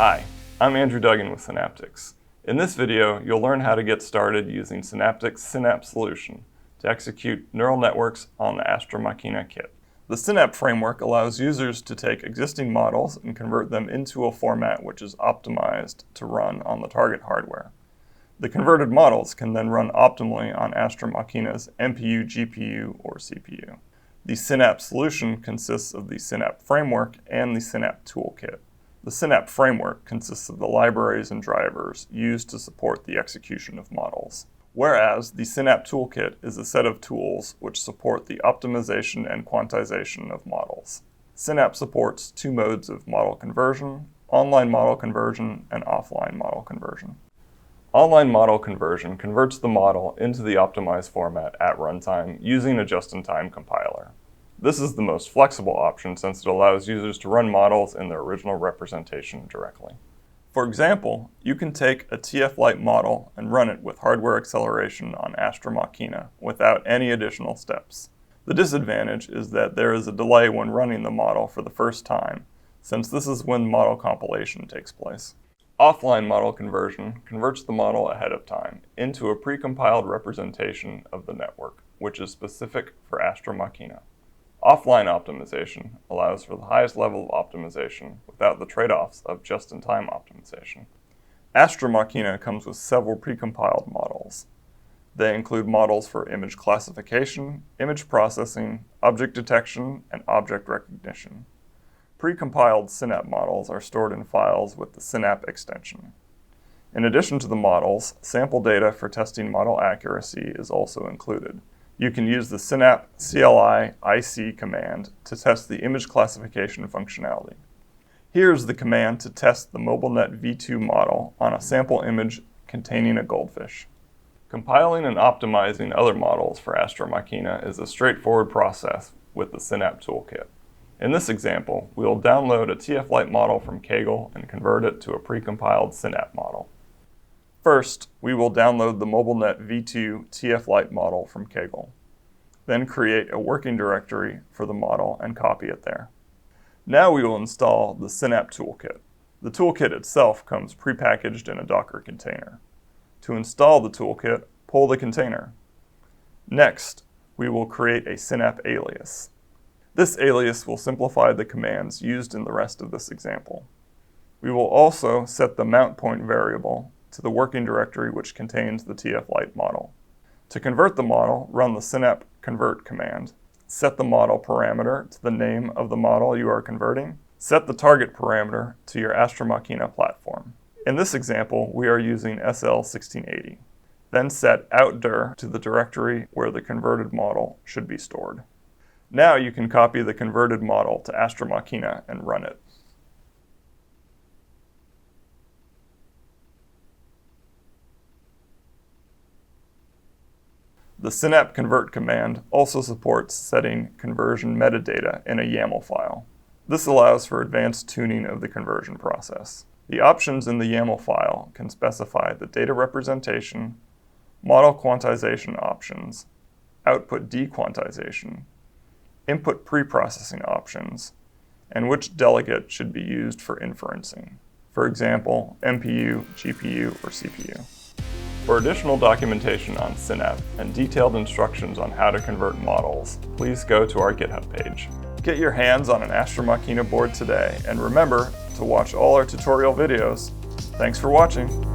Hi, I'm Andrew Duggan with Synaptics. In this video, you'll learn how to get started using Synaptics SyNAP solution to execute neural networks on the Astra Machina kit. The SyNAP framework allows users to take existing models and convert them into a format which is optimized to run on the target hardware. The converted models can then run optimally on Astra Machina's NPU, GPU, or CPU. The SyNAP solution consists of the SyNAP framework and the SyNAP toolkit. The SyNAP framework consists of the libraries and drivers used to support the execution of models, whereas the SyNAP toolkit is a set of tools which support the optimization and quantization of models. SyNAP supports two modes of model conversion: online model conversion and offline model conversion. Online model conversion converts the model into the optimized format at runtime using a just-in-time compiler. This is the most flexible option since it allows users to run models in their original representation directly. For example, you can take a TF-Lite model and run it with hardware acceleration on Astra Machina without any additional steps. The disadvantage is that there is a delay when running the model for the first time, since this is when model compilation takes place. Offline model conversion converts the model ahead of time into a precompiled representation of the network, which is specific for Astra Machina. Offline optimization allows for the highest level of optimization without the trade-offs of just-in-time optimization. Astra Machina comes with several precompiled models. They include models for image classification, image processing, object detection, and object recognition. Precompiled SyNAP models are stored in files with the SyNAP extension. In addition to the models, sample data for testing model accuracy is also included. You can use the SyNAP CLI IC command to test the image classification functionality. Here's the command to test the MobileNet V2 model on a sample image containing a goldfish. Compiling and optimizing other models for Astra Machina is a straightforward process with the SyNAP toolkit. In this example, we will download a TF-Lite model from Kaggle and convert it to a precompiled SyNAP model. First, we will download the MobileNet V2 TF-Lite model from Kaggle. Then create a working directory for the model and copy it there. Now we will install the SyNAP toolkit. The toolkit itself comes prepackaged in a Docker container. To install the toolkit, pull the container. Next, we will create a SyNAP alias. This alias will simplify the commands used in the rest of this example. We will also set the mount point variable to the working directory which contains the TF-Lite model. To convert the model, run the SyNAP convert command. Set the model parameter to the name of the model you are converting. Set the target parameter to your Astra Machina platform. In this example, we are using SL1680. Then set outdir to the directory where the converted model should be stored. Now you can copy the converted model to Astra Machina and run it. The SyNAP convert command also supports setting conversion metadata in a YAML file. This allows for advanced tuning of the conversion process. The options in the YAML file can specify the data representation, model quantization options, output dequantization, input preprocessing options, and which delegate should be used for inferencing. For example, NPU, GPU, or CPU. For additional documentation on SyNAP and detailed instructions on how to convert models, please go to our GitHub page. Get your hands on an Astra Machina board today, and remember to watch all our tutorial videos. Thanks for watching.